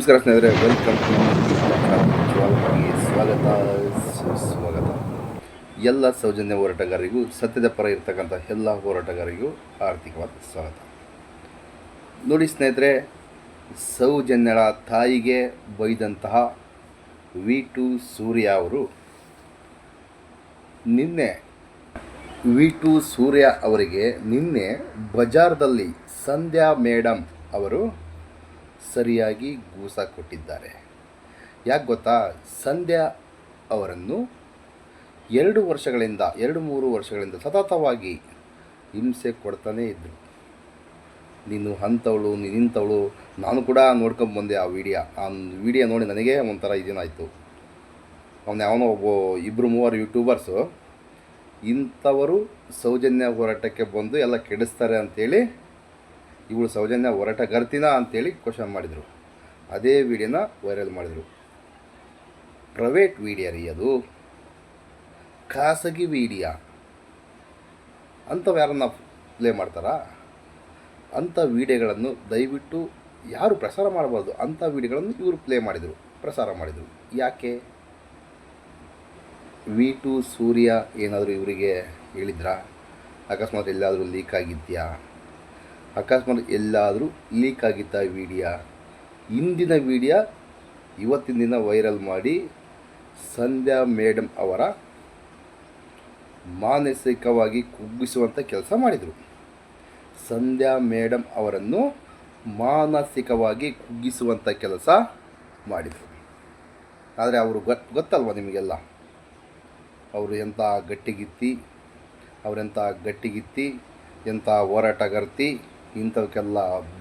ನಮಸ್ಕಾರ ಸ್ನೇಹಿತರೆ, welcome to ಜ್ವಾಲಮುಖಿ. ಸುಸ್ವಾಗತ. ಎಲ್ಲ ಸೌಜನ್ಯ ಹೋರಾಟಗಾರರಿಗೂ, ಸತ್ಯದ ಪರ ಇರ್ತಕ್ಕಂಥ ಎಲ್ಲ ಹೋರಾಟಗಾರರಿಗೂ ಆರ್ಥಿಕವಾದ ಸ್ವಾಗತ. ನೋಡಿ ಸ್ನೇಹಿತರೆ, ಸೌಜನ್ಯಳ ತಾಯಿಗೆ ಬೈದಂತಹ V2 ಸೂರ್ಯ ಅವರು ನಿನ್ನೆ ಬಜಾರ್ದಲ್ಲಿ ಸಂಧ್ಯಾ ಮೇಡಮ್ ಅವರು ಸರಿಯಾಗಿ ಗೂಸ ಕೊಟ್ಟಿದ್ದಾರೆ. ಯಾಕೆ ಗೊತ್ತಾ? ಸಂಧ್ಯಾ ಅವರನ್ನು 2-3 ವರ್ಷಗಳಿಂದ ಸತತವಾಗಿ ಹಿಂಸೆ ಕೊಡ್ತಾನೇ ಇದ್ದರು. ನೀನು ಅಂಥವಳು, ನೀನು ಇಂಥವಳು. ನಾನು ಕೂಡ ನೋಡ್ಕೊಂಬಂದೆ ಆ ವಿಡಿಯೋ ನೋಡಿ ನನಗೆ ಒಂಥರ ಇದೇನಾಯಿತು. ಯಾವನೋ 2-3 ಯೂಟ್ಯೂಬರ್ಸು ಇಂಥವರು ಸೌಜನ್ಯ ಹೋರಾಟಕ್ಕೆ ಬಂದು ಎಲ್ಲ ಕೆಡಿಸ್ತಾರೆ ಅಂಥೇಳಿ, ಇವಳು ಸೌಜನ್ಯ ಹೋರಾಟಗಾರ್ತಿನ ಅಂಥೇಳಿ ಕ್ವಶನ್ ಮಾಡಿದರು. ಅದೇ ವಿಡಿಯೋನ ವೈರಲ್ ಮಾಡಿದರು. ಪ್ರೈವೇಟ್ ವಿಡಿಯೋ ರೀ ಅದು, ಖಾಸಗಿ ವಿಡಿಯೋ. ಅಂಥವು ಯಾರನ್ನ ಪ್ಲೇ ಮಾಡ್ತಾರಾ? ಅಂಥ ವಿಡಿಯೋಗಳನ್ನು ದಯವಿಟ್ಟು ಯಾರು ಪ್ರಸಾರ ಮಾಡಬಾರ್ದು. ಅಂಥ ವಿಡಿಯೋಗಳನ್ನು ಇವರು ಪ್ರಸಾರ ಮಾಡಿದರು. ಯಾಕೆ? V2 ಸೂರ್ಯ ಏನಾದರೂ ಇವರಿಗೆ ಹೇಳಿದ್ರಾ? ಅಕಸ್ಮಾತ್ ಎಲ್ಲಾದರೂ ಲೀಕ್ ಆಗಿದೆಯಾ? ಲೀಕ್ ಆಗಿದ್ದ ವಿಡಿಯೋ, ಇಂದಿನ ವಿಡಿಯೋ ಇವತ್ತಿನ ದಿನ ವೈರಲ್ ಮಾಡಿ ಸಂಧ್ಯಾ ಮೇಡಮ್ ಅವರ ಮಾನಸಿಕವಾಗಿ ಕುಗ್ಗಿಸುವಂಥ ಕೆಲಸ ಮಾಡಿದರು. ಸಂಧ್ಯಾ ಮೇಡಮ್ ಅವರನ್ನು ಮಾನಸಿಕವಾಗಿ ಕುಗ್ಗಿಸುವಂಥ ಕೆಲಸ ಮಾಡಿದರು. ಆದರೆ ಅವರು ಗೊತ್ತಲ್ವ ನಿಮಗೆಲ್ಲ, ಅವರು ಎಂಥ ಗಟ್ಟಿಗಿತ್ತಿ, ಎಂಥ ಹೋರಾಟಗಾರ್ತಿ, ಇಂಥವಕ್ಕೆಲ್ಲ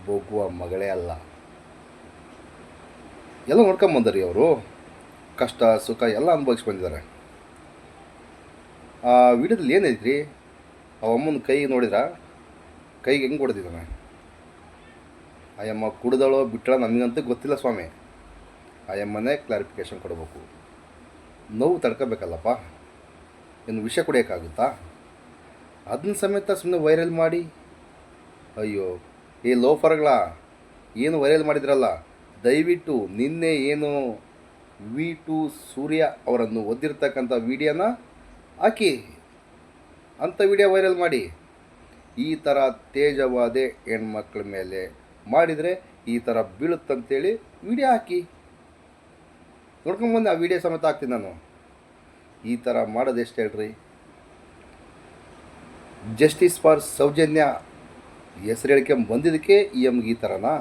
ಬೊಗುವ ಮಗಳೇ ಅಲ್ಲ. ಎಲ್ಲ ನೋಡ್ಕೊಂಬಂದರಿ ಅವರು, ಕಷ್ಟ ಸುಖ ಎಲ್ಲ ಅನುಭವಿಸಿ ಬಂದಿದ್ದಾರೆ. ಆ ವಿಡಿಯೋದಲ್ಲಿ ಏನೈತ್ರಿ, ಅಮ್ಮನ ಕೈ ನೋಡಿದ್ರ, ಕೈಗೆ ಹೆಂಗೆ ಹೊಡೆದಿದ್ದಾನೆ. ಆಯಮ್ಮ ಕುಡ್ದಳೋ ಬಿಟ್ಟಳ ನಮಗಂತೂ ಗೊತ್ತಿಲ್ಲ ಸ್ವಾಮಿ. ಆಯಮ್ಮನೇ ಕ್ಲಾರಿಫಿಕೇಷನ್ ಕೊಡಬೇಕು. ನೋವು ತಡ್ಕೋಬೇಕಲ್ಲಪ್ಪ, ಇನ್ನು ವಿಷಯ ಕುಡಿಯೋಕ್ಕಾಗುತ್ತಾ? ಅದನ್ನ ಸಮೇತ ಸುಮ್ಮನೆ ವೈರಲ್ ಮಾಡಿ, ಅಯ್ಯೋ ಈ ಲೋಫರ್ಗಳ ಏನು ವೈರಲ್ ಮಾಡಿದ್ರಲ್ಲ, ದಯವಿಟ್ಟು ನಿನ್ನೆ ಏನು V2 ಸೂರ್ಯ ಅವರನ್ನು ಒದ್ದಿರ್ತಕ್ಕಂಥ ವಿಡಿಯೋನ ಹಾಕಿ, ಅಂಥ ವಿಡಿಯೋ ವೈರಲ್ ಮಾಡಿ. ಈ ಥರ ತೇಜವಾದೆ ಹೆಣ್ಮಕ್ಳ ಮೇಲೆ ಮಾಡಿದರೆ ಈ ಥರ ಬೀಳುತ್ತಂತೇಳಿ ವಿಡಿಯೋ ಹಾಕಿ, ನೋಡ್ಕೊಂಬಂದು ಆ ವಿಡಿಯೋ ಸಮೇತ ಹಾಕ್ತೀನಿ ನಾನು. ಈ ಥರ ಮಾಡೋದು ಎಷ್ಟು ಹೇಳ್ರಿ? ಜಸ್ಟಿಸ್ ಫಾರ್ ಸೌಜನ್ಯ ಹೆಸರು ಹೇಳಿಕೆ ಬಂದಿದ್ದಕ್ಕೆ ಎಮ್ಗೆ ಈ ಥರನಾ?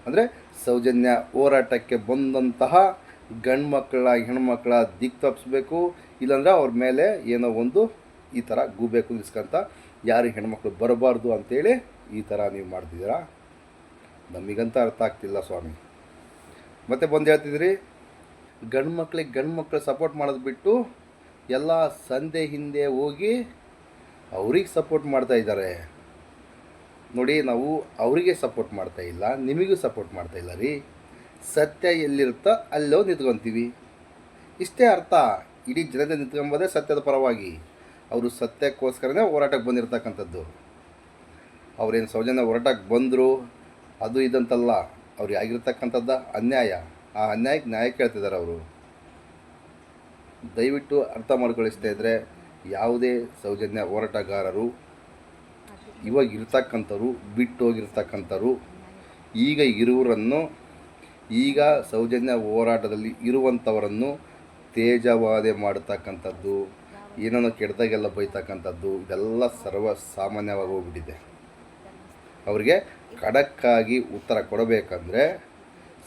ಅಂದರೆ ಸೌಜನ್ಯ ಹೋರಾಟಕ್ಕೆ ಬಂದಂತಹ ಗಂಡ್ಮಕ್ಳ ಹೆಣ್ಮಕ್ಳ ದಿಕ್ಕು ತಪ್ಪಿಸ್ಬೇಕು, ಇಲ್ಲಾಂದರೆ ಅವ್ರ ಮೇಲೆ ಏನೋ ಒಂದು ಈ ಥರ ಗೂಬೇಕು ನಿಲ್ಸ್ಕೊಂತ, ಯಾರು ಹೆಣ್ಮಕ್ಳು ಬರಬಾರ್ದು ಅಂಥೇಳಿ ಈ ಥರ ನೀವು ಮಾಡ್ತಿದ್ದೀರಾ? ನಮಗಂತ ಅರ್ಥ ಆಗ್ತಿಲ್ಲ ಸ್ವಾಮಿ. ಮತ್ತೆ ಬಂದು ಹೇಳ್ತಿದ್ರಿ ಗಂಡ್ಮಕ್ಳು ಸಪೋರ್ಟ್ ಮಾಡೋದು ಬಿಟ್ಟು ಎಲ್ಲ ಸಂಧೆ ಹಿಂದೆ ಹೋಗಿ ಅವ್ರಿಗೆ ಸಪೋರ್ಟ್ ಮಾಡ್ತಾ ಇದ್ದಾರೆ. ನೋಡಿ, ನಾವು ಅವರಿಗೆ ಸಪೋರ್ಟ್ ಮಾಡ್ತಾ ಇಲ್ಲ, ನಿಮಗೂ ಸಪೋರ್ಟ್ ಮಾಡ್ತಾ ಇಲ್ಲ ರೀ. ಸತ್ಯ ಎಲ್ಲಿರುತ್ತೋ ಅಲ್ಲೋ ನಿಂತ್ಕೊತೀವಿ, ಇಷ್ಟೇ ಅರ್ಥ. ಇಡೀ ಜನತೆ ನಿಂತ್ಕೊಂಬೋದೇ ಸತ್ಯದ ಪರವಾಗಿ. ಅವರು ಸತ್ಯಕ್ಕೋಸ್ಕರನೇ ಹೋರಾಟಕ್ಕೆ ಬಂದಿರತಕ್ಕಂಥದ್ದು. ಅವ್ರೇನು ಸೌಜನ್ಯ ಹೋರಾಟಕ್ಕೆ ಬಂದರು ಅದು ಇದಂತಲ್ಲ, ಅವ್ರಿಗೆ ಆಗಿರ್ತಕ್ಕಂಥದ್ದು ಅನ್ಯಾಯ. ಆ ಅನ್ಯಾಯಕ್ಕೆ ನ್ಯಾಯ ಕೇಳ್ತಿದ್ದಾರೆ ಅವರು. ದಯವಿಟ್ಟು ಅರ್ಥ ಮಾಡ್ಕೊಳ್ಳಿಸ್ತಾ ಇದ್ದರೆ, ಯಾವುದೇ ಸೌಜನ್ಯ ಹೋರಾಟಗಾರರು ಇವಾಗ ಇರ್ತಕ್ಕಂಥವ್ರು, ಬಿಟ್ಟು ಹೋಗಿರ್ತಕ್ಕಂಥವ್ರು, ಈಗ ಸೌಜನ್ಯ ಹೋರಾಟದಲ್ಲಿ ಇರುವಂಥವರನ್ನು ತೇಜವಾದೆ ಮಾಡತಕ್ಕಂಥದ್ದು, ಏನೋ ಕೆಡ್ದಾಗೆಲ್ಲ ಬೈತಕ್ಕಂಥದ್ದು, ಇದೆಲ್ಲ ಸರ್ವಸಾಮಾನ್ಯವಾಗಿ ಹೋಗ್ಬಿಟ್ಟಿದೆ. ಅವರಿಗೆ ಖಡಕ್ಕಾಗಿ ಉತ್ತರ ಕೊಡಬೇಕಂದ್ರೆ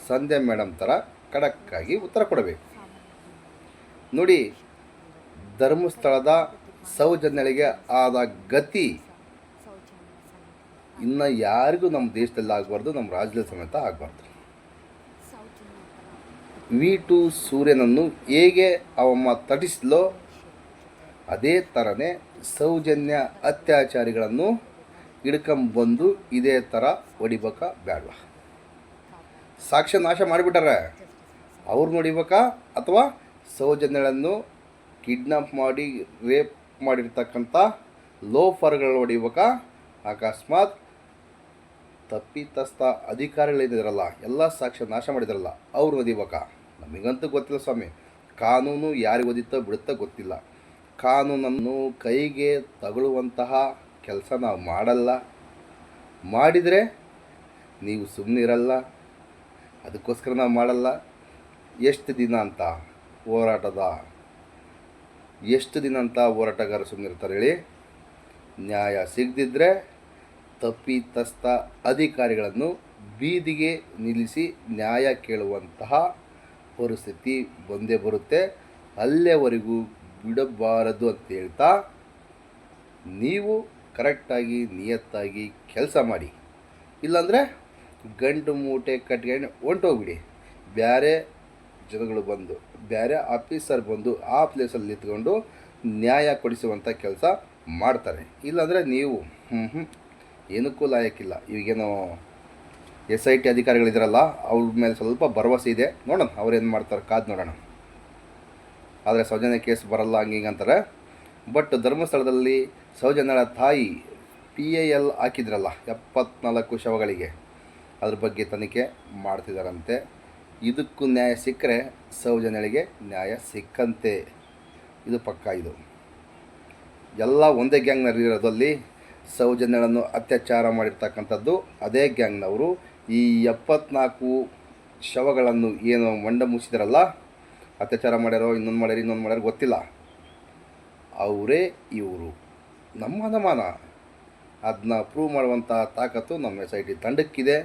ಸಂಧ್ಯಾ ಮೇಡಮ್ ಥರ ಖಡಕ್ಕಾಗಿ ಉತ್ತರ ಕೊಡಬೇಕು. ನೋಡಿ, ಧರ್ಮಸ್ಥಳದ ಸೌಜನ್ಯಳಿಗೆ ಆದ ಗತಿ ಇನ್ನು ಯಾರಿಗೂ ನಮ್ಮ ದೇಶದಲ್ಲಿ ಆಗಬಾರ್ದು, ನಮ್ಮ ರಾಜ್ಯದಲ್ಲಿ ಸಮೇತ ಆಗಬಾರ್ದು. V2 ಸೂರ್ಯನನ್ನು ಹೇಗೆ ಅವಮ್ಮ ತಟಿಸ್ಲೋ ಅದೇ ಥರನೇ ಸೌಜನ್ಯ ಅತ್ಯಾಚಾರಿಗಳನ್ನು ಹಿಡ್ಕೊಂಬಂದು ಇದೇ ಥರ ಹೊಡಿಬೇಕಾ ಬೇಡವಾ? ಸಾಕ್ಷ್ಯ ನಾಶ ಮಾಡಿಬಿಟ್ಟಾರೆ, ಅವ್ರು ನೋಡಿಬೇಕಾ? ಅಥವಾ ಸೌಜನ್ಯಗಳನ್ನು ಕಿಡ್ನಾಪ್ ಮಾಡಿ ರೇಪ್ ಮಾಡಿರ್ತಕ್ಕಂಥ ಲೋಫರ್ಗಳು ಹೊಡಿಬೇಕಾ? ಅಕಸ್ಮಾತ್ ತಪ್ಪಿತಸ್ಥ ಅಧಿಕಾರಿಗಳಿದ್ದಾರಲ್ಲ, ಎಲ್ಲ ಸಾಕ್ಷ್ಯ ನಾಶ ಮಾಡಿದಾರಲ್ಲ, ಅವ್ರು ಓದಿಬೇಕಾ? ನಮಗಂತೂ ಗೊತ್ತಿಲ್ಲ ಸ್ವಾಮಿ. ಕಾನೂನು ಯಾರಿಗೆ ಓದಿತ್ತೋ ಬಿಡುತ್ತೋ ಗೊತ್ತಿಲ್ಲ. ಕಾನೂನನ್ನು ಕೈಗೆ ತಗೊಳ್ಳುವಂತಹ ಕೆಲಸ ನಾವು ಮಾಡಲ್ಲ. ಮಾಡಿದರೆ ನೀವು ಸುಮ್ಮನಿರಲ್ಲ. ಅದಕ್ಕೋಸ್ಕರ ನಾವು ಮಾಡಲ್ಲ. ಎಷ್ಟು ದಿನ ಅಂತ ಹೋರಾಟಗಾರರು ಸುಮ್ಮನಿರ್ತಾರೆ ಹೇಳಿ? ನ್ಯಾಯ ಸಿಗದಿದ್ದರೆ ತಪ್ಪಿತಸ್ಥ ಅಧಿಕಾರಿಗಳನ್ನು ಬೀದಿಗೆ ನಿಲ್ಲಿಸಿ ನ್ಯಾಯ ಕೇಳುವಂತಹ ಪರಿಸ್ಥಿತಿ ಬಂದೇ ಬರುತ್ತೆ. ಅಲ್ಲಿಯವರೆಗೂ ಬಿಡಬಾರದು ಅಂತ ಹೇಳ್ತಾ ನೀವು ಕರೆಕ್ಟಾಗಿ ನಿಯತ್ತಾಗಿ ಕೆಲಸ ಮಾಡಿ. ಇಲ್ಲಾಂದರೆ ಗಂಟು ಮೂಟೆ ಕಟ್ಕೊಂಡು ಹೊಂಟೋಗ್ಬಿಡಿ. ಬೇರೆ ಜನಗಳು ಬಂದು, ಬೇರೆ ಆಫೀಸರ್ ಬಂದು ಆ ಪ್ಲೇಸಲ್ಲಿ ನಿಂತ್ಕೊಂಡು ನ್ಯಾಯ ಕೊಡಿಸುವಂಥ ಕೆಲಸ ಮಾಡ್ತಾರೆ. ಇಲ್ಲಾಂದರೆ ನೀವು ಏನಕ್ಕೂ ಲಾಯಕ್ಕಿಲ್ಲ. ಈಗೇನೋ SIT ಅಧಿಕಾರಿಗಳಿದ್ದಾರಲ್ಲ, ಅವ್ರ ಮೇಲೆ ಸ್ವಲ್ಪ ಭರವಸೆ ಇದೆ. ನೋಡೋಣ ಅವ್ರೇನು ಮಾಡ್ತಾರೆ, ಕಾದು ನೋಡೋಣ. ಆದರೆ ಸೌಜನ್ಯ ಕೇಸ್ ಬರಲ್ಲ ಹಂಗೆ ಅಂತಾರೆ. ಬಟ್ ಧರ್ಮಸ್ಥಳದಲ್ಲಿ ಸೌಜನ್ಯಳ ತಾಯಿ PIL ಹಾಕಿದ್ರಲ್ಲ 74 ಶವಗಳಿಗೆ, ಅದ್ರ ಬಗ್ಗೆ ತನಿಖೆ ಮಾಡ್ತಿದ್ದಾರಂತೆ. ಇದಕ್ಕೂ ನ್ಯಾಯ ಸಿಕ್ಕರೆ ಸೌಜನ್ಯಳಿಗೆ ನ್ಯಾಯ ಸಿಕ್ಕಂತೆ. ಇದು ಪಕ್ಕ. ಇದು ಎಲ್ಲ ಒಂದೇ ಗ್ಯಾಂಗ್ನಲ್ಲಿರೋದಲ್ಲಿ ಸೌಜನ್ಯಳನ್ನು ಅತ್ಯಾಚಾರ ಮಾಡಿರ್ತಕ್ಕಂಥದ್ದು ಅದೇ ಗ್ಯಾಂಗ್ನವರು. ಈ 74 ಶವಗಳನ್ನು ಏನು ಮಂಡ ಮುಚ್ಚಿದಾರಲ್ಲ, ಅತ್ಯಾಚಾರ ಮಾಡ್ಯಾರೋ ಇನ್ನೊಂದು ಮಾಡ್ಯಾರೋ ಗೊತ್ತಿಲ್ಲ, ಅವರೇ ಇವರು. ನಮ್ಮ ಅನುಮಾನ ಅದನ್ನ ಪ್ರೂವ್ ಮಾಡುವಂಥ ತಾಕತ್ತು ನಮ್ಮ SIT ತಂಡಕ್ಕಿದೆ.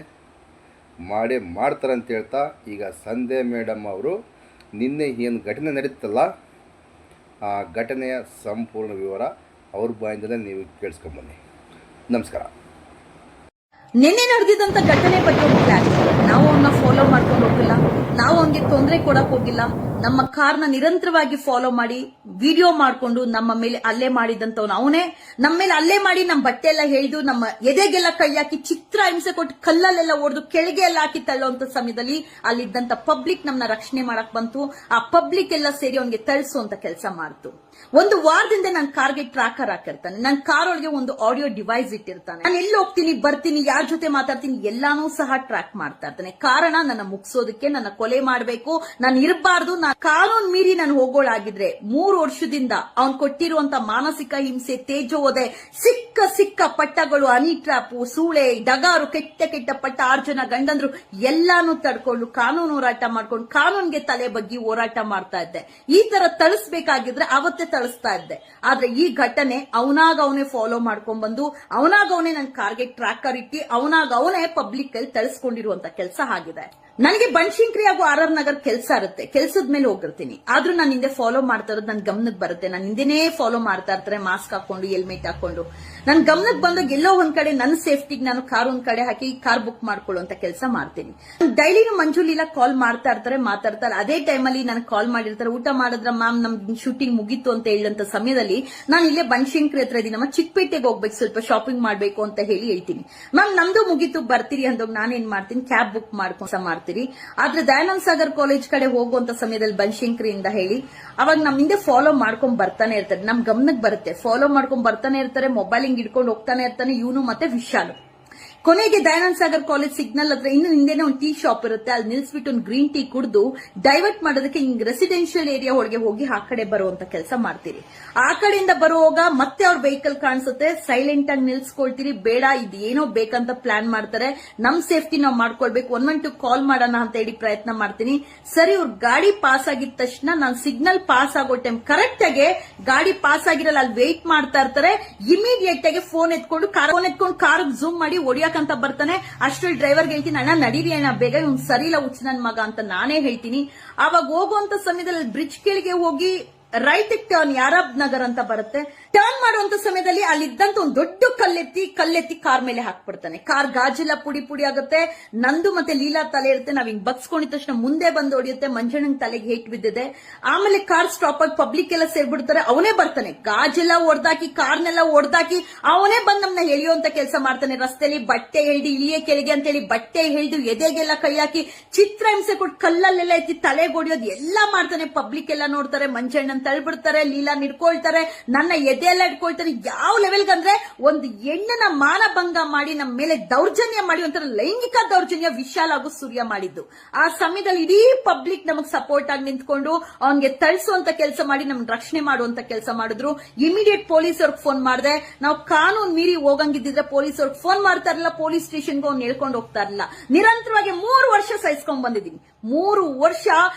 ಮಾಡ್ತಾರೆ ಅಂತ ಹೇಳ್ತಾ ಈಗ ಸಂಧ್ಯಾ ಮೇಡಮ್ ಅವರು ನಿನ್ನೆ ಏನು ಘಟನೆ ನಡೀತಲ್ಲ, ಆ ಘಟನೆಯ ಸಂಪೂರ್ಣ ವಿವರ ಅವ್ರ ಬಾಯಿಂದಲೇ ನೀವು ಕೇಳಿಸ್ಕೊಂಬನ್ನಿ. ನಮಸ್ಕಾರ. ನಿನ್ನೆ ನಡೆದಿದ್ದಂತ ಘಟನೆ ಬಗ್ಗೆ ಒಂದು ಕ್ಲಾಸ್. ನಾವು ಅವನ್ನ ಫಾಲೋ ಮಾಡ್ಕೊಂಡು ಹೋಗಿಲ್ಲ, ನಾವು ಅವನಿಗೆ ತೊಂದರೆ ಕೊಡಕ್ ಹೋಗಿಲ್ಲ. ನಮ್ಮ ಕಾರ್ನ ನಿರಂತರವಾಗಿ ಫಾಲೋ ಮಾಡಿ ವಿಡಿಯೋ ಮಾಡ್ಕೊಂಡು ನಮ್ಮ ಮೇಲೆ ಅಲ್ಲೇ ಮಾಡಿದಂತವನು ಅವನೇ. ನಮ್ಮ ಮೇಲೆ ಅಲ್ಲೇ ಮಾಡಿ ನಮ್ಮ ಬಟ್ಟೆ ಎಲ್ಲ ಹೇಳ್ದು, ನಮ್ಮ ಎದೆಗೆಲ್ಲ ಕೈ ಹಾಕಿ ಚಿತ್ರ ಹಿಂಸೆ ಕೊಟ್ಟು ಕಲ್ಲಲ್ಲೆಲ್ಲ ಹೊಡೆದು ಕೆಳಗೆ ಎಲ್ಲ ಹಾಕಿ ತಳ್ಳುವಂತ ಸಮಯದಲ್ಲಿ ಅಲ್ಲಿದ್ದಂತ ಪಬ್ಲಿಕ್ ನಮ್ಮನ್ನ ರಕ್ಷಣೆ ಮಾಡಕ್ ಬಂತು. ಆ ಪಬ್ಲಿಕ್ ಎಲ್ಲ ಸೇರಿ ಅವನಿಗೆ ತಳಿಸುವಂತ ಕೆಲಸ ಮಾಡ್ತು. ಒಂದು ವಾರದಿಂದ ನನ್ನ ಕಾರ್ಗೆ ಟ್ರಾಕರ್ ಹಾಕಿರ್ತಾನೆ. ನನ್ನ ಕಾರ್ ಒಳಗೆ ಒಂದು ಆಡಿಯೋ ಡಿವೈಸ್ ಇಟ್ಟಿರ್ತಾನೆ. ನಾನು ಎಲ್ಲಿ ಹೋಗ್ತೀನಿ, ಬರ್ತೀನಿ, ಯಾರ ಜೊತೆ ಮಾತಾಡ್ತೀನಿ ಎಲ್ಲಾನು ಸಹ ಟ್ರ್ಯಾಕ್ ಮಾಡ್ತಾ ಇರ್ತಾನೆ. ಕಾರಣ ನನ್ನ ಮುಗಿಸೋದಕ್ಕೆ, ನನ್ನ ಕೊಲೆ ಮಾಡಬೇಕು, ನಾನು ಇರಬಾರ್ದು. ಕಾನೂನು ಮೀರಿ ನಾನು ಹೋಗೋಳಾಗಿದ್ರೆ 3 ವರ್ಷದಿಂದ ಅವ್ನು ಕೊಟ್ಟಿರುವಂತ ಮಾನಸಿಕ ಹಿಂಸೆ, ತೇಜೋವಧೆ, ಸಿಕ್ಕ ಪಟ್ಟಗಳು, ಹನಿ ಟ್ರಾಪು, ಸೂಳೆ, ಡಗಾರು, ಕೆಟ್ಟ ಪಟ್ಟ 6 ಜನ ಗಂಡಂದ್ರು ಎಲ್ಲಾನು ತಡ್ಕೊಂಡು ಕಾನೂನು ಹೋರಾಟ ಮಾಡ್ಕೊಂಡು ಕಾನೂನ್ಗೆ ತಲೆ ಬಗ್ಗಿ ಹೋರಾಟ ಮಾಡ್ತಾ ಇದ್ದೆ. ಈ ತರ ತಳಿಸ್ಬೇಕಾಗಿದ್ರೆ ಅವತ್ತೇ ತಳಿಸ್ತಾ ಇದ್ದೆ. ಆದ್ರೆ ಈ ಘಟನೆ ಅವನಾಗ ಅವನೇ ಫಾಲೋ ಮಾಡ್ಕೊಂಡ್ ಬಂದು, ಅವನಾಗ ಅವನೇ ನನ್ನ ಕಾರ್ಗೆ ಟ್ರ್ಯಾಕರ್ ಇಟ್ಟಿ, ಅವನಾಗ ಅವನೇ ಪಬ್ಲಿಕ್ ಅಲ್ಲಿ ತಳಿಸ್ಕೊಂಡಿರುವಂತ ಕೆಲಸ ಆಗಿದೆ. ನನಗೆ ಬನಶಂಕರಿ ಹಾಗೂ RR ನಗರ್ ಕೆಲಸ ಇರುತ್ತೆ, ಕೆಲಸದ ಮೇಲೆ ಹೋಗಿರ್ತೀನಿ. ಆದ್ರೂ ನಾನು ಹಿಂದೆ ಫಾಲೋ ಮಾಡ್ತಾ ಇರೋದು ನನ್ ಗಮನಕ್ಕೆ ಬರುತ್ತೆ. ನಾನು ಹಿಂದೆನೇ ಫಾಲೋ ಮಾಡ್ತಾ ಇರ್ತಾರೆ, ಮಾಸ್ಕ್ ಹಾಕೊಂಡು, ಹೆಲ್ಮೆಟ್ ಹಾಕೊಂಡು. ನನ್ ಗಮನಕ್ಕೆ ಬಂದಾಗ ಎಲ್ಲೋ ಒಂದ್ ಕಡೆ ನನ್ನ ಸೇಫ್ಟಿಗೆ ನಾನು ಕಾರ್ ಒಂದ್ ಕಡೆ ಹಾಕಿ ಕಾರ್ ಬುಕ್ ಮಾಡ್ಕೊಳ್ಳುವಂತ ಕೆಲಸ ಮಾಡ್ತೀನಿ. ಡೈಲಿ ಮಂಜುಲಿಲ್ಲ ಕಾಲ್ ಮಾತಾಡ್ತಾರೆ. ಅದೇ ಟೈಮಲ್ಲಿ ನನಗೆ ಕಾಲ್ ಮಾಡಿರ್ತಾರೆ, ಊಟ ಮಾಡಿದ್ರ ಮ್ಯಾಮ್, ನಮ್ ಶೂಟಿಂಗ್ ಮುಗೀತು ಅಂತ ಹೇಳಂತ ಸಮಯದಲ್ಲಿ ನಾನು ಇಲ್ಲೇ ಬನಶಂಕರಿ ಹತ್ರ ಇದೀನಿ, ನಮ್ಮ ಚಿಕ್ಕಪೇಟೆಗೆ ಹೋಗ್ಬೇಕು, ಸ್ವಲ್ಪ ಶಾಪಿಂಗ್ ಮಾಡ್ಬೇಕು ಅಂತ ಹೇಳ್ತೀನಿ. ಮ್ಯಾಮ್ ನಮ್ದು ಮುಗೀತು, ಬರ್ತೀರಿ ಅಂದಾಗ ನಾನೇನ್ ಮಾಡ್ತೀನಿ, ಕ್ಯಾಬ್ ಬುಕ್ ಮಾಡ್ಕೊಂಡು ಆದ್ರೆ ದಯಾನಂದ ಸಾಗರ್ ಕಾಲೇಜ್ ಕಡೆ ಹೋಗುವಂತ ಸಮಯದಲ್ಲಿ ಬನಶಂಕರಿಯಿಂದ ಹೇಳಿ ಅವಾಗ ನಮ್ ಹಿಂದೆ ಫಾಲೋ ಮಾಡ್ಕೊಂಡ್ ಬರ್ತಾನೆ ಇರ್ತಾರೆ. ನಮ್ ಗಮನಕ್ಕೆ ಬರುತ್ತೆ, ಫಾಲೋ ಮಾಡ್ಕೊಂಡ್ ಬರ್ತಾನೆ ಇರ್ತಾರೆ, ಮೊಬೈಲ್ ಹಿಂಗ್ ಇಟ್ಕೊಂಡು ಹೋಗ್ತಾನೆ ಇರ್ತಾನೆ ಇವನು ಮತ್ತೆ ವಿಶಾಲು. ಕೊನೆಗೆ ದಯಾನಂದ ಸಾಗರ್ ಕಾಲೇಜ್ ಸಿಗ್ನಲ್ ಹತ್ರ ಇನ್ನು ಹಿಂದೆನೆ ಒಂದು ಟೀ ಶಾಪ್ ಇರುತ್ತೆ, ಅಲ್ಲಿ ನಿಲ್ಸ್ಬಿಟ್ಟು ಒಂದು ಗ್ರೀನ್ ಟೀ ಕುಡಿದು ಡೈವರ್ಟ್ ಮಾಡೋದಕ್ಕೆ ಹಿಂಗ್ ರೆಸಿಡೆನ್ಶಿಯಲ್ ಏರಿಯಾ ಒಳಗೆ ಹೋಗಿ ಆ ಕಡೆ ಬರುವಂತ ಕೆಲಸ ಮಾಡ್ತೀರಿ. ಆ ಕಡೆಯಿಂದ ಬರುವಾಗ ಮತ್ತೆ ಅವ್ರ ವೆಹಿಕಲ್ ಕಾಣಿಸುತ್ತೆ, ಸೈಲೆಂಟ್ ಆಗಿ ನಿಲ್ಸ್ಕೊಳ್ತೀರಿ. ಬೇಡ, ಇದು ಏನೋ ಬೇಕಂತ ಪ್ಲಾನ್ ಮಾಡ್ತಾರೆ, ನಮ್ ಸೇಫ್ಟಿ ನಾವು ಮಾಡ್ಕೊಳ್ಬೇಕು, 112 ಕಾಲ್ ಮಾಡೋಣ ಅಂತ ಹೇಳಿ ಪ್ರಯತ್ನ ಮಾಡ್ತೀನಿ. ಸರಿ, ಅವ್ರ ಗಾಡಿ ಪಾಸ್ ಆಗಿದ ತಕ್ಷಣ ನಾನು ಸಿಗ್ನಲ್ ಪಾಸ್ ಆಗೋ ಟೈಮ್ ಕರೆಕ್ಟ್ ಆಗಿ ಗಾಡಿ ಪಾಸ್ ಆಗಿರಲ್ಲ, ಅಲ್ಲಿ ವೇಟ್ ಮಾಡ್ತಾ ಇರ್ತಾರೆ. ಇಮಿಡಿಯೇಟ್ ಆಗಿ ಫೋನ್ ಎತ್ಕೊಂಡು ಕಾರ್ ಝೂಮ್ ಮಾಡಿ ಹೊಡಿಯಕ್ ಅಂತ ಬರ್ತಾನೆ. ಅಷ್ಟ್ರಲ್ಲಿ ಡ್ರೈವರ್ಗೆ ಹೇಳ್ತೀನಿ, ಅಣ್ಣ ನಡೀರಿ ಅಣ್ಣ ಬೇಗ, ಇವ್ನು ಸರಿ ಇಲ್ಲ ಹುಚ್ಚ ನನ್ ಮಗ ಅಂತ ನಾನೇ ಹೇಳ್ತೀನಿ. ಅವಾಗ ಹೋಗುವಂತ ಸಮಯದಲ್ಲಿ ಬ್ರಿಡ್ಜ್ ಕೆಳಗೆ ಹೋಗಿ ರೈಟ್ ಟರ್ನ್, ಯಾರಬ್ ನಗರ್ ಅಂತ ಬರುತ್ತೆ, ಟರ್ನ್ ಮಾಡುವಂತ ಸಮಯದಲ್ಲಿ ಅಲ್ಲಿದ್ದಂತ ಒಂದು ದೊಡ್ಡ ಕಲ್ಲೆತ್ತಿ ಕಾರ್ ಮೇಲೆ ಹಾಕ್ಬಿಡ್ತಾನೆ. ಕಾರ್ ಗಾಜೆಲ್ಲ ಪುಡಿ ಆಗುತ್ತೆ. ನಂದು ಮತ್ತೆ ಲೀಲಾ ತಲೆ ಇರುತ್ತೆ, ನಾವ್ ಹಿಂಗ್ ಬಗ್ಸ್ಕೊಂಡಿದ ತಕ್ಷಣ ಮುಂದೆ ಬಂದು ಹೊಡಿಯುತ್ತೆ. ಮಂಜಣ್ಣನ ತಲೆಗೆ ಹೇಟ್ ಬಿದ್ದಿದೆ. ಆಮೇಲೆ ಕಾರ್ ಸ್ಟಾಪ್ ಆಗಿ ಪಬ್ಲಿಕ್ ಎಲ್ಲ ಸೇರ್ಬಿಡ್ತಾರೆ. ಅವನೇ ಬರ್ತಾನೆ, ಗಾಜೆಲ್ಲ ಹೊಡ್ದಾಕಿ, ಕಾರ್ನೆಲ್ಲ ಹೊಡ್ದಾಕಿ ಅವನೇ ಬಂದ್ ನಮ್ನ ಎಳಿಯುವಂತ ಕೆಲಸ ಮಾಡ್ತಾನೆ. ರಸ್ತೆಯಲ್ಲಿ ಬಟ್ಟೆ ಎಳ್ದು ಇಳಿಯೇ ಕೆಳಗೆ ಅಂತ ಹೇಳಿ ಬಟ್ಟೆ ಎಳ್ದು ಎದೆಗೆಲ್ಲ ಕೈ ಹಾಕಿ ಚಿತ್ರ ಹಿಂಸೆ ಕೊಟ್ಟು ಕಲ್ಲಲ್ಲೆಲ್ಲ ಎತ್ತಿ ತಲೆಗೆ ಹೊಡಿಯೋದು ಎಲ್ಲ ಮಾಡ್ತಾನೆ. ಪಬ್ಲಿಕ್ ಎಲ್ಲ ನೋಡ್ತಾರೆ, ಮಂಜಣ್ಣನ ತಳ್ಬಿಡ್ತಾರೆ, ಲೀಲಾ ಹಿಡ್ಕೊಳ್ತಾರೆ, ನನ್ನ ಎದೆಯೆಲ್ಲ ಹಿಡ್ಕೊಳ್ತಾರೆ. ಯಾವ ಲೆವೆಲ್ಗೆ ಅಂದ್ರೆ ಒಂದು ಹೆಣ್ಣನ ಮಾನಭಂಗ ಮಾಡಿ ನಮ್ಮ ಮೇಲೆ ದೌರ್ಜನ್ಯ ಮಾಡಿ ಒಂಥರ ಲೈಂಗಿಕ ದೌರ್ಜನ್ಯ ವಿಶಾಲ್ ಹಾಗೂ ಸೂರ್ಯ ಮಾಡಿದ್ದು. ಆ ಸಮಯದಲ್ಲಿ ಇಡೀ ಪಬ್ಲಿಕ್ ನಮಗ್ ಸಪೋರ್ಟ್ ಆಗಿ ನಿಂತ್ಕೊಂಡು ಅವನ್ಗೆ ತಳಿಸುವಂತ ಕೆಲಸ ಮಾಡಿ ನಮ್ಗೆ ರಕ್ಷಣೆ ಮಾಡುವಂತ ಕೆಲಸ ಮಾಡಿದ್ರು. ಇಮಿಡಿಯೇಟ್ ಪೊಲೀಸ್ ಅವ್ರಿಗೆ ಫೋನ್ ಮಾಡಿದೆ. ನಾವು ಕಾನೂನು ಮೀರಿ ಹೋಗಂಗಿದ್ದಿದ್ರೆ ಪೊಲೀಸ್ ಅವ್ರಿಗೆ ಫೋನ್ ಮಾಡ್ತಾ ಇರಲಿಲ್ಲ, ಪೊಲೀಸ್ ಸ್ಟೇಷನ್ಗೆ ಅವ್ನು ಹೇಳ್ಕೊಂಡು ಹೋಗ್ತಾ ಇರಲಿಲ್ಲ. ನಿರಂತರವಾಗಿ 3 ವರ್ಷ ಸಹಿಸ್ಕೊಂಡ್ ಬಂದಿದ್ದೀನಿ. 3 ವರ್ಷ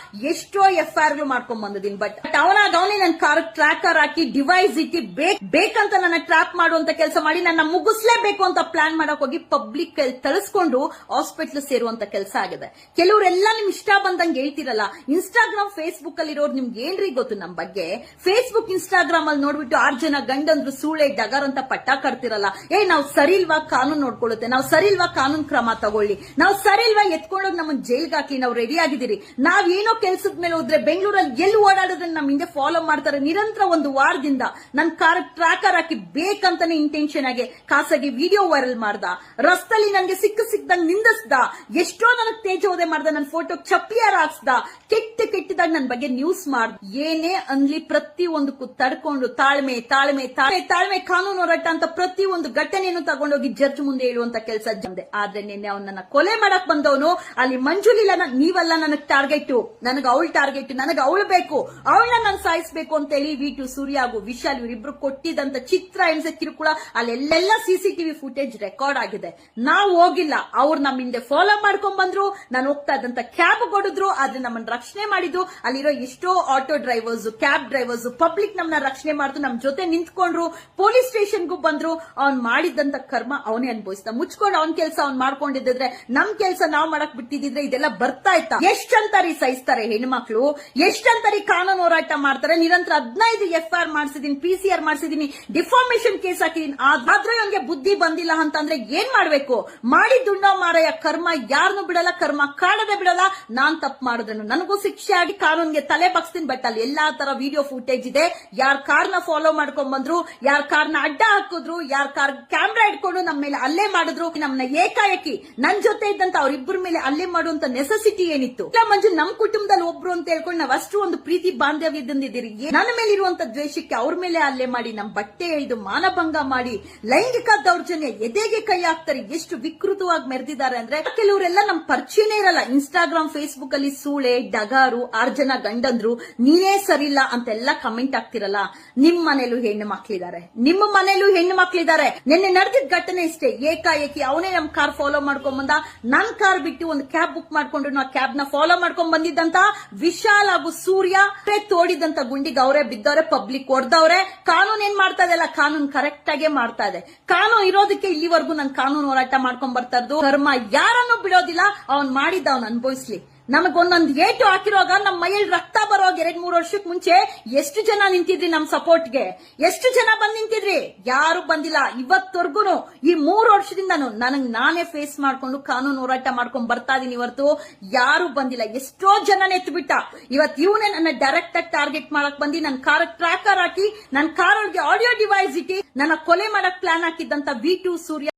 ಎಷ್ಟೋ FIR ಮಾಡ್ಕೊಂಡ್ ಬಂದಿದ್ದೀನಿ. ಬಟ್ ಅವನೇ ನನ್ನ ಕಾರ್ ಟ್ರ್ಯಾಕರ್ ಹಾಕಿ ಡಿವೈಸ್ ಇಟ್ಟು ಬೇಕಂತ ನನ್ನ ಟ್ರ್ಯಾಪ್ ಮಾಡುವಂತ ಕೆಲಸ ಮಾಡಿ ನನ್ನ ಮುಗಿಸ್ಲೇಬೇಕು ಅಂತ ಪ್ಲಾನ್ ಮಾಡಕ್ ಹೋಗಿ ಪಬ್ಲಿಕ್ ತಳಿಸ್ಕೊಂಡು ಹಾಸ್ಪಿಟಲ್ ಸೇರುವಂತ ಕೆಲಸ ಆಗಿದೆ. ಕೆಲವರೆಲ್ಲ ನಿಮ್ ಇಷ್ಟ ಬಂದಂಗೆ ಹೇಳ್ತಿರಲ್ಲ. ಇನ್ಸ್ಟಾಗ್ರಾಮ್ ಫೇಸ್ಬುಕ್ ಅಲ್ಲಿ ಇರೋರು ನಿಮ್ಗೆ ಏನ್ರಿ ಗೊತ್ತು ನಮ್ ಬಗ್ಗೆ? ಫೇಸ್ಬುಕ್ ಇನ್ಸ್ಟಾಗ್ರಾಮ್ ಅಲ್ಲಿ ನೋಡ್ಬಿಟ್ಟು 6 ಜನ ಗಂಡಂದ್ರು ಸೂಳೆ ಡಗರ್ ಅಂತ ಪಟ್ಟ ಕಟ್ತಿರಲ್ಲ. ನಾವು ಸರಿ ಇಲ್ವಾ ಕಾನೂನು ನೋಡ್ಕೊಳ್ಳುತ್ತೆ, ನಾವು ಸರಿ ಇಲ್ವಾ ಕಾನೂನು ಕ್ರಮ ತಗೊಳ್ಳಿ, ನಾವು ಸರಿ ಇಲ್ವಾ ಎತ್ಕೊಂಡೋಗಿ ನಮ್ಮನ್ನ ಜೈಲ್ಗೆ ಹಾಕಿ, ನಾವು ರೆಡಿ ಆಗಿದ್ದೀರಿ. ನಾವ್ ಏನೋ ಕೆಲ್ಸದ ಮೇಲೆ ಹೋದ್ರೆ ಬೆಂಗಳೂರಲ್ಲಿ ಎಲ್ಲಿ ಓಡಾಡಿದ್ರೆ ನಮ್ ಹಿಂದೆ ಫಾಲೋ ಮಾಡ್ತಾರೆ. ನಿರಂತರ 1 ವಾರದಿಂದ ನನ್ ಕಾರ್ ಟ್ರ್ಯಾಕರ್ ಹಾಕಿ ಬೇಕಂತಾನೆ ಇಂಟೆನ್ಷನ್ ಆಗಿ ಖಾಸಗಿ ವಿಡಿಯೋ ವೈರಲ್ ಮಾಡ್ದ, ರಸ್ತಲ್ಲಿ ನನ್ಗೆ ಸಿಕ್ಕದಂಗ್ ನಿಂದಿಸ್ದ, ಎಷ್ಟೋ ನನಗ್ ತೇಜೋದೆ ಮಾಡ್ದ, ನನ್ ಫೋಟೋ ಚಪ್ಪಿಯಾರ ಹಾಕ್ಸ್ದ, ಕೆಟ್ಟದಾಗ ನನ್ ಬಗ್ಗೆ ನ್ಯೂಸ್ ಮಾಡ್ದ. ಏನೇ ಅನ್ಲಿ ಪ್ರತಿ ಒಂದಕ್ಕೂ ತಡ್ಕೊಂಡು ತಾಳ್ಮೆ ತಾಳ್ಮೆ ತಾಳ್ಮೆ ತಾಳ್ಮೆ ಕಾನೂನು ಹೋರಾಟ ಅಂತ ಪ್ರತಿ ಒಂದು ಘಟನೆಯನ್ನು ತಗೊಂಡೋಗಿ ಜಡ್ಜ್ ಮುಂದೆ ಹೇಳುವಂತ ಕೆಲಸ ಜಂದೆ. ಆದ್ರೆ ನಿನ್ನೆ ಅವನನ್ನ ಕೊಲೆ ಮಾಡಕ್ ಬಂದವನು ಅಲ್ಲಿ ಮಂಜುಲಿಲ್ಲ, ನೀವಲ್ಲ ನನಗ್ ಟಾರ್ಗೆಟ್, ನನಗ್ ಅವಳ ಟಾರ್ಗೆಟ್, ನನಗ್ ಅವಳು ಬೇಕು, ಅವಳನ್ನ ನಾನು ಸಾಯಿಸ್ಬೇಕು ಅಂತ ಹೇಳಿ V2 ಸೂರ್ಯ ಹಾಗೂ ವಿಶಾಲ್ ಇವರಿಬ್ರು ಕೊಟ್ಟಿದಂತ ಚಿತ್ರ ಹಿಂಸೆ ಕಿರುಕುಳ ಅಲ್ಲೆಲ್ಲ CCTV ಫುಟೇಜ್ ರೆಕಾರ್ಡ್ ಆಗಿದೆ. ನಾವು ಹೋಗಿಲ್ಲ, ಅವ್ರು ನಮ್ಮ ಹಿಂದೆ ಫಾಲೋ ಮಾಡ್ಕೊಂಡ್ ಬಂದ್ರು. ನಾನು ಹೋಗ್ತಾ ಇದ್ದಂತ ಕ್ಯಾಬ್ ಕೊಡಿದ್ರು, ಆದ್ರೆ ನಮ್ಮನ್ನ ರಕ್ಷಣೆ ಮಾಡಿದ್ದು ಅಲ್ಲಿರೋ ಎಷ್ಟೋ auto drivers, cab drivers, public ನಮ್ಮನ್ನ ರಕ್ಷಣೆ ಮಾಡ್ತು, ನಮ್ ಜೊತೆ ನಿಂತ್ಕೊಂಡ್ರು, ಪೊಲೀಸ್ ಸ್ಟೇಷನ್ಗೂ ಬಂದ್ರು. ಅವ್ನ್ ಮಾಡಿದಂತ ಕರ್ಮ ಅವನೇ ಅನುಭವಿಸ್ತಾ. ಮುಚ್ಕೊಂಡು ಅವ್ನ ಕೆಲಸ ಅವ್ನ್ ಮಾಡ್ಕೊಂಡಿದ್ರೆ ನಮ್ ಕೆಲಸ ನಾವ್ ಮಾಡಕ್ ಬಿಟ್ಟಿದ್ರೆ ಇದೆಲ್ಲ ಬರ್ತಾ ಇತ್ತ? ಎಷ್ಟಂತಾರಿ ಸಹಿಸ್ತಾರೆ ಹೆಣ್ಮಕ್ಳು? ಎಷ್ಟಂತಾರಿ ಕಾನೂನು ಹೋರಾಟ ಮಾಡ್ತಾರೆ? ನಿರಂತರ 15 FIR ಮಾಡಿಸಿದೀನಿ, PCR ಮಾಡಿಸಿದೀನಿ, ಡಿಫಾರ್ಮೇಶನ್ ಕೇಸ್ ಹಾಕಿದೀನಿ. ಆದ್ರೂ ಇವನ್ಗೆ ಬುದ್ಧಿ ಬಂದಿಲ್ಲ ಅಂತಂದ್ರೆ ಏನ್ ಮಾಡ್ಬೇಕು? ಮಾಡಿದ್ದುಂಡ ಮಾರಾಯ ಕರ್ಮ ಯಾರನ್ನು ಬಿಡಲ್ಲ, ಕರ್ಮ ಕಾಡದೆ ಬಿಡಲ್ಲ. ನಾನ್ ತಪ್ಪು ಮಾಡಿದ್ರೇನು ನನಗೂ ಶಿಕ್ಷೆ ಆಗಿ ಕಾನೂನ್ಗೆ ತಲೆ ಬಗ್ಸ್ತೀನಿ. ಬಟ್ ಅಲ್ಲಿ ಎಲ್ಲಾ ತರ ವಿಡಿಯೋ ಫುಟೇಜ್ ಇದೆ. ಯಾರ್ ಕಾರ್ನ ಫಾಲೋ ಮಾಡ್ಕೊಂಡ್ ಬಂದ್ರು, ಯಾರ್ ಕಾರ್ನ ಅಡ್ಡ ಹಾಕಿದ್ರು, ಯಾರ್ ಕಾರ್ ಕ್ಯಾಮ್ರಾ ಇಟ್ಕೊಂಡು ನಮ್ಮ ಮೇಲೆ ಅಲ್ಲೇ ಮಾಡಿದ್ರು, ನಮ್ಮನ್ನ ಏಕಾಏಕಿ ನನ್ ಜೊತೆ ಇದ್ದಂತ ಅವ್ರಿಬ್ಬರ ಮೇಲೆ ಅಲ್ಲೇ ಮಾಡುವಂತ ನೆಸೆಸಿಟಿ ಏನಿತ್ತು? ಮಂಜು ನಮ್ ಕುಟುಂಬದಲ್ಲಿ ಒಬ್ರು ಅಂತ ಹೇಳ್ಕೊಂಡು ನಾವ್ ಅಷ್ಟು ಒಂದು ಪ್ರೀತಿ ಬಾಂಧವ್ಯದಿಂದಿದ್ದೀರಿ. ನನ್ನ ಮೇಲೆ ಇರುವಂತ ದ್ವೇಷಕ್ಕೆ ಅವ್ರ ಮೇಲೆ ಅಲ್ಲೇ ಮಾಡಿ ನಮ್ ಬಟ್ಟೆ ಎಳೆದು ಮಾನಭಂಗ ಮಾಡಿ ಲೈಂಗಿಕ ದೌರ್ಜನ್ಯ ಎದೆಗೆ ಕೈ ಹಾಕ್ತಾರೆ. ಎಷ್ಟು ವಿಕೃತವಾಗಿ ಮೆರೆದಿದ್ದಾರೆ ಅಂದ್ರೆ ಕೆಲವರೆಲ್ಲ ನಮ್ ಪರಿಚಯನೇ ಇರಲ್ಲ. ಇನ್ಸ್ಟಾಗ್ರಾಮ್ ಫೇಸ್ಬುಕ್ ಅಲ್ಲಿ ಸೂಳೆ ಡಗಾರು 6 ಜನ ಗಂಡಂದ್ರು ನೀನೇ ಸರಿಲ್ಲ ಅಂತೆಲ್ಲ ಕಮೆಂಟ್ ಆಗ್ತಿರಲ್ಲ. ನಿಮ್ ಮನೇಲೂ ಹೆಣ್ಣು ಮಕ್ಳಿದ್ದಾರೆ, ನಿಮ್ಮ ಮನೇಲೂ ಹೆಣ್ಣು ಮಕ್ಳಿದ್ದಾರೆ. ನಿನ್ನೆ ನಡೆದಿದ್ದ ಘಟನೆ ಇಷ್ಟೇ. ಏಕಾಏಕಿ ಅವನೇ ನಮ್ ಕಾರ್ ಫಾಲೋ ಮಾಡ್ಕೊಂಡ್ ಬಂದ. ನನ್ ಕಾರ್ ಬಿಟ್ಟು ಒಂದು ಕ್ಯಾಬ್ ಬುಕ್ ಮಾಡ್ಕೊಂಡು ಆ ಕ್ಯಾಬ್ ನ ಫಾಲೋ ಮಾಡ್ಕೊಂಡ್ ಬಂದಿದ್ದಂತ ವಿಶಾಲ್ ಹಾಗೂ ಸೂರ್ಯ ತೋಡಿದಂತ ಗುಂಡಿಗೆ ಅವರೇ ಬಿದ್ದವ್ರೆ, ಪಬ್ಲಿಕ್ ಹೊಡೆದವ್ರೆ. ಕಾನೂನು ಏನ್ ಮಾಡ್ತಾ ಇದೆ? ಕಾನೂನು ಕರೆಕ್ಟ್ ಆಗೇ ಮಾಡ್ತಾ ಇದೆ. ಕಾನೂನು ಇರೋದಕ್ಕೆ ಇಲ್ಲಿವರೆಗೂ ನಾನು ಕಾನೂನು ಹೋರಾಟ ಮಾಡ್ಕೊಂಡ್ ಬರ್ತಾ ಇರೋದು. ಕರ್ಮ ಯಾರನ್ನು ಬಿಡೋದಿಲ್ಲ. ಅವ್ನ್ ಮಾಡಿದ್ದ ಅವ್ನ್ ಅನುಭವಿಸ್ಲಿ. ನಮಗೊಂದೊಂದು ಏಟು ಹಾಕಿರುವಾಗ ನಮ್ಮ ಮೈಯಲ್ಲಿ ರಕ್ತ ಬರುವಾಗ 2-3 ವರ್ಷಕ್ಕೆ ಮುಂಚೆ ಎಷ್ಟು ಜನ ನಿಂತಿದ್ರಿ ನಮ್ ಸಪೋರ್ಟ್ಗೆ? ಎಷ್ಟು ಜನ ಬಂದ್ ನಿಂತಿದ್ರಿ? ಯಾರು ಬಂದಿಲ್ಲ. ಇವತ್ತವರೆಗೂ ಈ 3 ವರ್ಷದಿಂದ ನಾನೇ ಫೇಸ್ ಮಾಡ್ಕೊಂಡು ಕಾನೂನು ಹೋರಾಟ ಮಾಡ್ಕೊಂಡ್ ಬರ್ತಾ ಇದೀನಿ. ಇವತ್ತು ಯಾರು ಬಂದಿಲ್ಲ. ಎಷ್ಟೋ ಜನ ಎತ್ತು ಬಿಟ್ಟ. ಇವತ್ತು ಇವನೇ ನನ್ನ ಡೈರೆಕ್ಟ್ ಆಗಿ ಟಾರ್ಗೆಟ್ ಮಾಡಕ್ ಬಂದಿ ನನ್ನ ಕಾರ್ ಟ್ರ್ಯಾಕರ್ ಹಾಕಿ ನನ್ನ ಕಾರ್ ಒಳಗೆ ಆಡಿಯೋ ಡಿವೈಸ್ ಇಟ್ಟಿ ನನ್ನ ಕೊಲೆ ಮಾಡಕ್ ಪ್ಲಾನ್ ಹಾಕಿದ್ದಂತ V2 ಸೂರ್ಯ